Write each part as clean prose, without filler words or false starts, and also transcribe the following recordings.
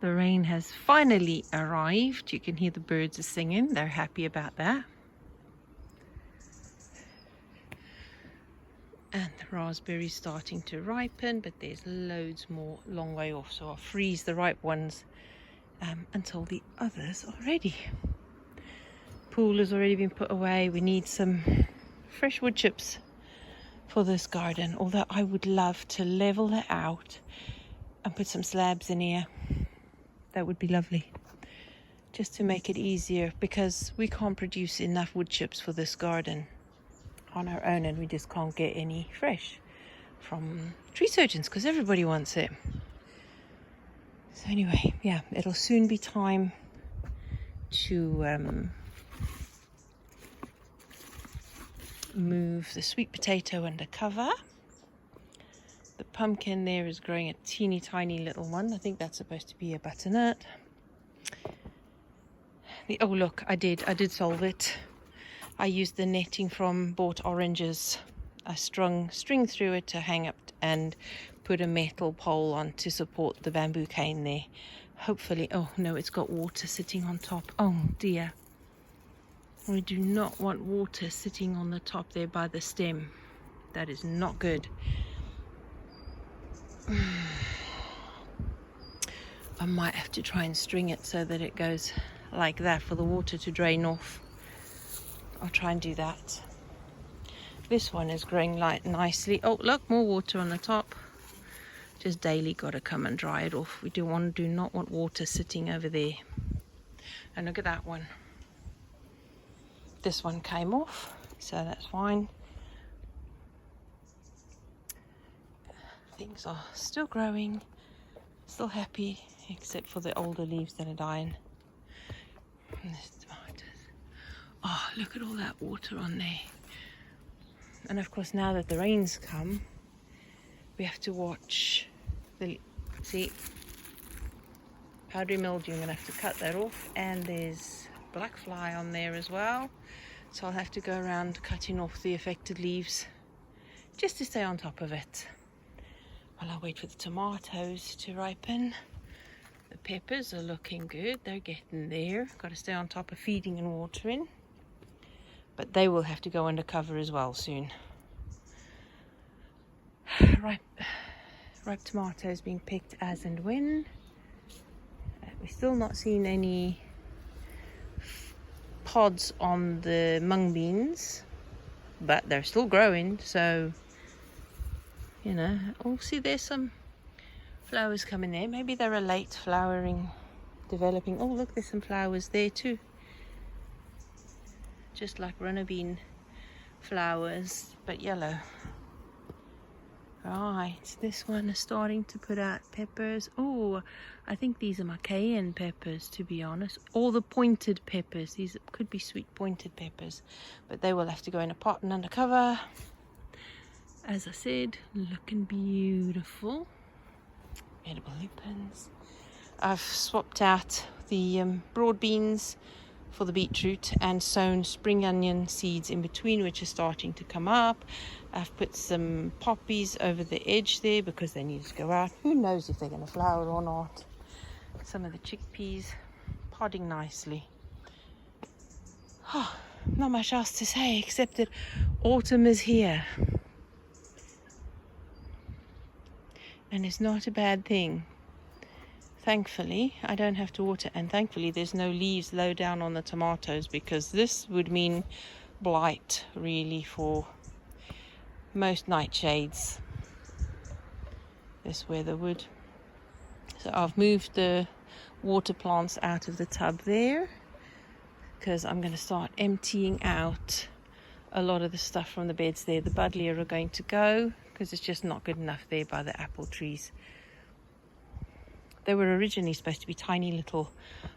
The rain has finally arrived. You can hear the birds are singing. They're happy about that. And the raspberries starting to ripen, but there's loads more long way off. So I'll freeze the ripe ones until the others are ready. Pool has already been put away. We need some fresh wood chips for this garden. Although I would love to level it out and put some slabs in here. That would be lovely, just to make it easier, because we can't produce enough wood chips for this garden on our own, and we just can't get any fresh from tree surgeons because everybody wants it. So anyway, yeah, it'll soon be time to move the sweet potato under cover. The pumpkin there is growing a teeny tiny little one. I think that's supposed to be a butternut. Oh look, I did solve it. I used the netting from bought oranges. I strung string through it to hang up and put a metal pole on to support the bamboo cane there. Hopefully, oh no, it's got water sitting on top. Oh dear. We do not want water sitting on the top there by the stem. That is not good. I might have to try and string it so that it goes like that for the water to drain off. I'll try and do that. This one is growing nicely. Oh look, more water on the top. Just daily got to come and dry it off. We do not want water sitting over there. And look at that one. This one came off, so that's fine. Things are still growing, still happy, except for the older leaves that are dying. And there's tomatoes. Oh, look at all that water on there. And of course, now that the rains come, we have to watch the, see, powdery mildew. I'm going to have to cut that off, and there's black fly on there as well. So I'll have to go around cutting off the affected leaves just to stay on top of it. While I wait for the tomatoes to ripen. The peppers are looking good. They're getting there. Got to stay on top of feeding and watering. But they will have to go under cover as well soon. Ripe tomatoes being picked as and when. We're still not seeing any pods on the mung beans, but they're still growing, so you know. Oh, see, there's some flowers coming there. Maybe they're a late flowering, developing. Oh look, there's some flowers there too, just like runner bean flowers, but yellow. Right, this one is starting to put out peppers. Oh, I think these are my cayenne peppers, to be honest. Or the pointed peppers. These could be sweet pointed peppers, but they will have to go in a pot and under cover. As I said, looking beautiful. Edible lupins. I've swapped out the broad beans for the beetroot and sown spring onion seeds in between, which are starting to come up. I've put some poppies over the edge there because they need to go out. Who knows if they're going to flower or not. Some of the chickpeas podding nicely. Oh, not much else to say except that autumn is here. And it's not a bad thing. Thankfully, I don't have to water, and thankfully there's no leaves low down on the tomatoes, because this would mean blight really for most nightshades. This weather would. So I've moved the water plants out of the tub there, because I'm going to start emptying out a lot of the stuff from the beds there. The buddleia are going to go because it's just not good enough there by the apple trees. They were originally supposed to be tiny little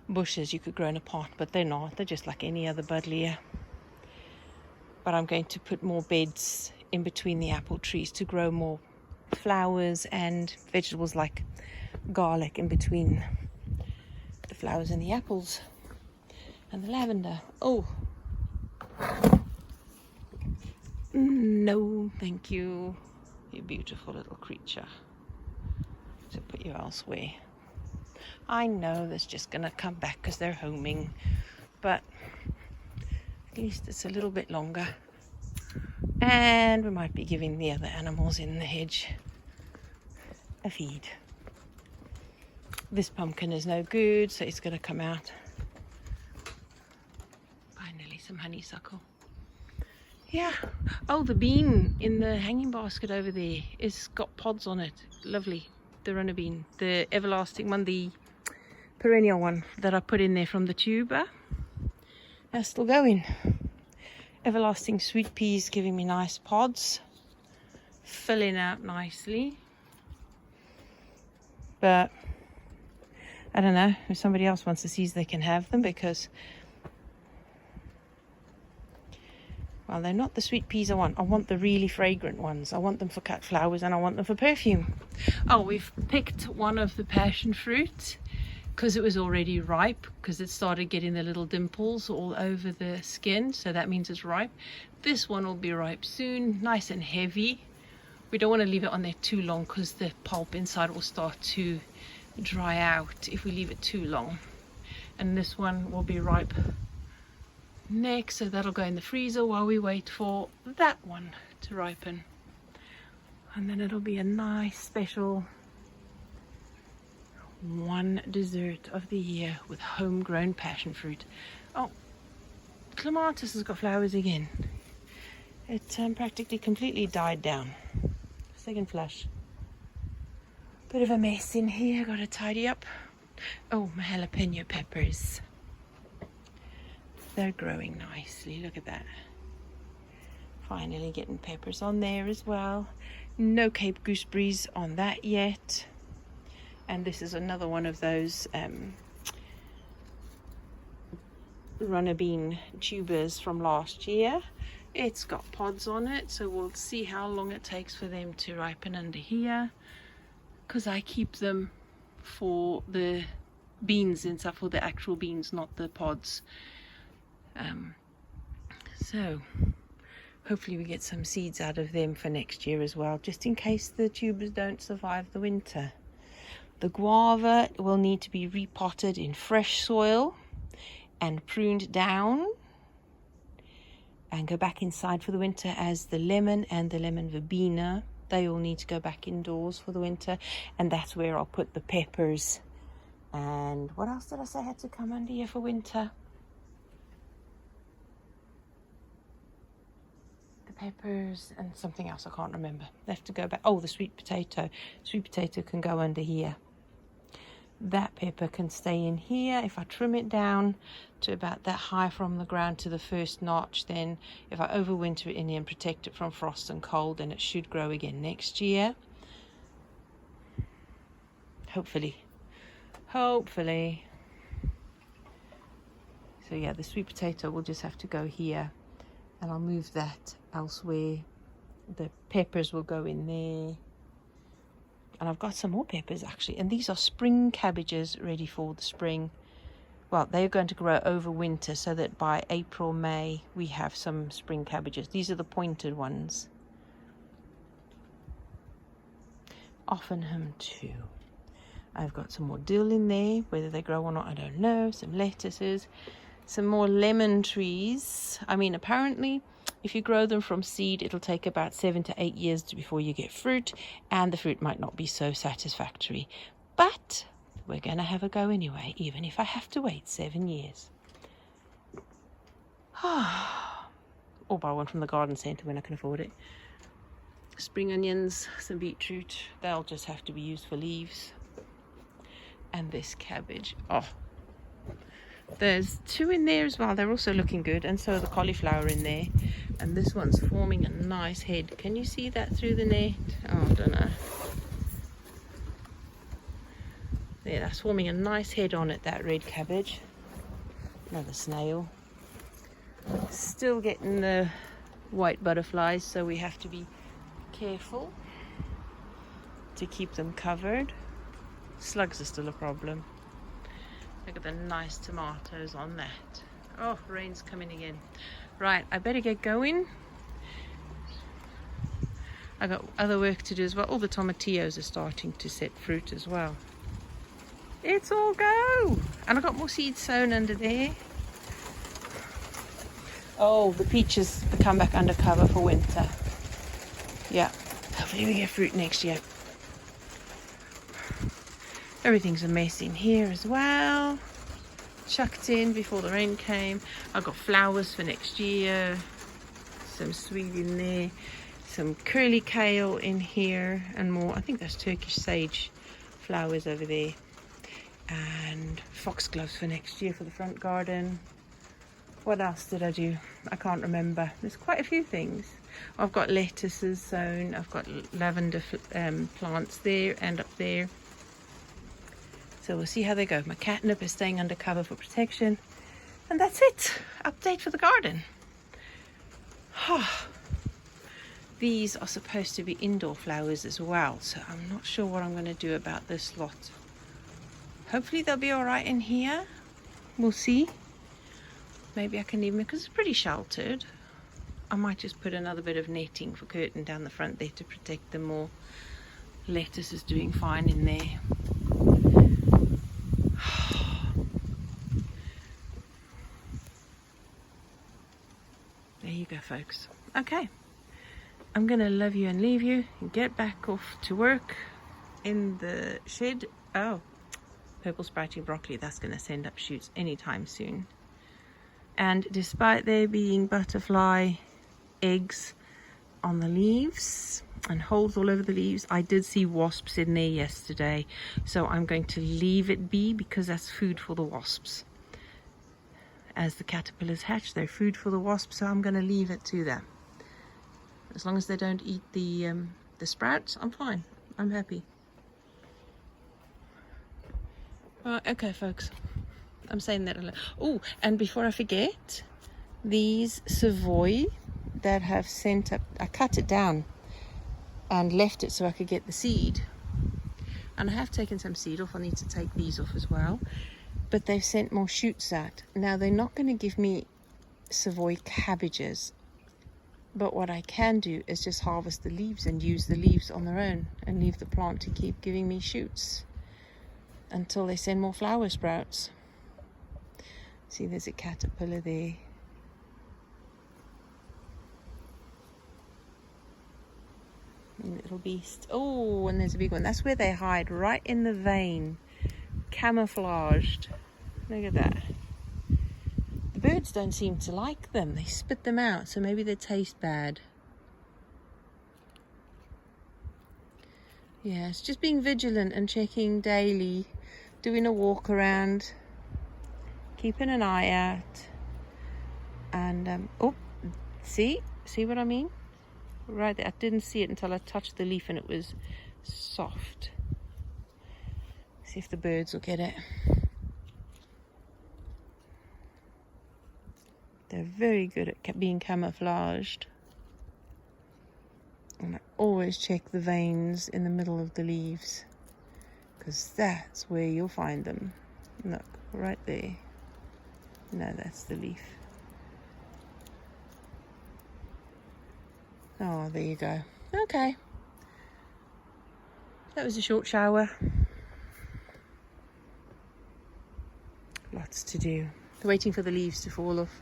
bushes you could grow in a pot, but they're not. They're just like any other buddleia. But I'm going to put more beds in between the apple trees to grow more flowers and vegetables like garlic in between the flowers and the apples and the lavender. Oh, no, thank you, you beautiful little creature. So put you elsewhere. I know that's just going to come back because they're homing, but at least it's a little bit longer. And we might be giving the other animals in the hedge a feed. This pumpkin is no good, so it's going to come out. Finally, some honeysuckle. Yeah. Oh, the bean in the hanging basket over there is got pods on it. Lovely. The runner bean, the everlasting one, the perennial one that I put in there from the tuber. That's still going. Everlasting sweet peas giving me nice pods, filling out nicely. But I don't know, if somebody else wants the seeds, they can have them, because, well, they're not the sweet peas I want. I want the really fragrant ones. I want them for cut flowers, and I want them for perfume. Oh, we've picked one of the passion fruit because it was already ripe, because it started getting the little dimples all over the skin, so that means it's ripe. This one will be ripe soon, nice and heavy. We don't want to leave it on there too long because the pulp inside will start to dry out if we leave it too long. And this one will be ripe next, so that'll go in the freezer while we wait for that one to ripen. And then it'll be a nice special one dessert of the year with homegrown passion fruit. Oh, clematis has got flowers again. It practically completely died down. Second flush. Bit of a mess in here, gotta tidy up. Oh, my jalapeno peppers. They're growing nicely, look at that. Finally getting peppers on there as well. No Cape gooseberries on that yet. And this is another one of those runner bean tubers from last year. It's got pods on it, so we'll see how long it takes for them to ripen under here, because I keep them for the beans and stuff, for the actual beans, not the pods. So hopefully we get some seeds out of them for next year as well, just in case the tubers don't survive the winter. The guava will need to be repotted in fresh soil and pruned down and go back inside for the winter, as the lemon and the lemon verbena, they all need to go back indoors for the winter. And that's where I'll put the peppers. And what else did I say had to come under here for winter? The peppers and something else I can't remember. They have to go back. Oh, the sweet potato. Sweet potato can go under here. That pepper can stay in here. If I trim it down to about that high from the ground to the first notch, then if I overwinter it in here and protect it from frost and cold, then it should grow again next year. Hopefully. So yeah, the sweet potato will just have to go here, and I'll move that elsewhere. The peppers will go in there. And I've got some more peppers actually, and these are spring cabbages ready for the spring. Well, they're going to grow over winter, so that by April, May we have some spring cabbages. These are the pointed ones. Oftenham too. I've got some more dill in there, whether they grow or not I don't know. Some lettuces, some more lemon trees. I mean, apparently if you grow them from seed, it'll take about 7 to 8 years before you get fruit, and the fruit might not be so satisfactory. But we're going to have a go anyway, even if I have to wait 7 years. Or buy one from the garden centre when I can afford it. Spring onions, some beetroot, they'll just have to be used for leaves. And this cabbage, there's 2 in there as well. They're also looking good, and so the cauliflower in there. And this one's forming a nice head. Can you see that through the net? Oh, I don't know. There, that's forming a nice head on it, that red cabbage. Another snail. Still getting the white butterflies, so we have to be careful to keep them covered. Slugs are still a problem. Look at the nice tomatoes on that. Oh, rain's coming again. Right, I better get going. I got other work to do as well. All the tomatillos are starting to set fruit as well. It's all go. And I got more seeds sown under there. Oh, the peaches come back under cover for winter. Yeah, hopefully we get fruit next year. Everything's a mess in here as well. Chucked in before the rain came. I've got flowers for next year. Some sweet in there. Some curly kale in here and more. I think that's Turkish sage flowers over there. And foxgloves for next year for the front garden. What else did I do? I can't remember. There's quite a few things. I've got lettuces sown. I've got lavender plants there and up there. So we'll see how they go. My catnip is staying under cover for protection. And that's it. Update for the garden. These are supposed to be indoor flowers as well. So I'm not sure what I'm going to do about this lot. Hopefully they'll be all right in here. We'll see. Maybe I can leave them because it's pretty sheltered. I might just put another bit of netting for curtain down the front there to protect them more. Lettuce is doing fine in there. There you go, folks. Okay, I'm gonna love you and leave you and get back off to work in the shed. Oh, purple sprouting broccoli, that's gonna send up shoots anytime soon. And despite there being butterfly eggs on the leaves and holes all over the leaves, I did see wasps in there yesterday, so I'm going to leave it be because that's food for the wasps. As the caterpillars hatch, they're food for the wasps, so I'm going to leave it to them. As long as they don't eat the sprouts, I'm fine. I'm happy. Okay, folks. I'm saying that a lot. Oh, and before I forget, these Savoy that have sent up, I cut it down and left it so I could get the seed. And I have taken some seed off. I need to take these off as well. But they've sent more shoots out. Now, they're not going to give me Savoy cabbages. But what I can do is just harvest the leaves and use the leaves on their own and leave the plant to keep giving me shoots until they send more flower sprouts. See, there's a caterpillar there. Little beast. Oh, and there's a big one. That's where they hide, right in the vein. Camouflaged. Look at that. The birds don't seem to like them. They spit them out, so maybe they taste bad. Yeah, it's just being vigilant and checking daily, doing a walk around, keeping an eye out. And oh, see what I mean? Right there. I didn't see it until I touched the leaf and it was soft. See if the birds will get it. They're very good at being camouflaged. And I always check the veins in the middle of the leaves, because that's where you'll find them. Look, right there. No, that's the leaf. Oh, there you go. Okay. That was a short shower. Lots to do. Waiting for the leaves to fall off.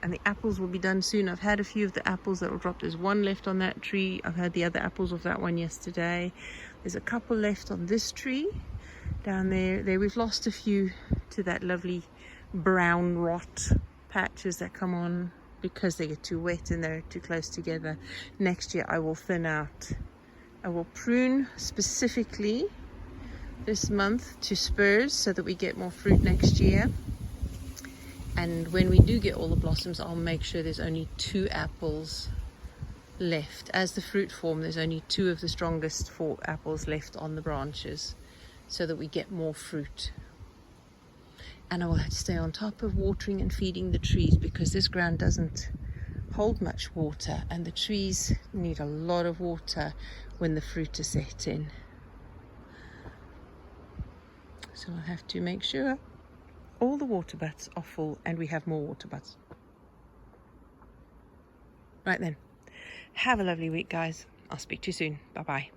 And the apples will be done soon. I've had a few of the apples that will drop. There's one left on that tree. I've had the other apples off that one yesterday. There's a couple left on this tree. Down there. We've lost a few to that lovely brown rot patches that come on because they get too wet and they're too close together. Next year I will thin out. I will prune specifically this month to spurs so that we get more fruit next year. And when we do get all the blossoms, I'll make sure there's only 2 apples left. As the fruit form, there's only 2 of the strongest 4 apples left on the branches so that we get more fruit. And I will have to stay on top of watering and feeding the trees because this ground doesn't hold much water and the trees need a lot of water when the fruit is set in. So I'll have to make sure all the water butts are full and we have more water butts. Right then, have a lovely week, guys. I'll speak to you soon. Bye-bye.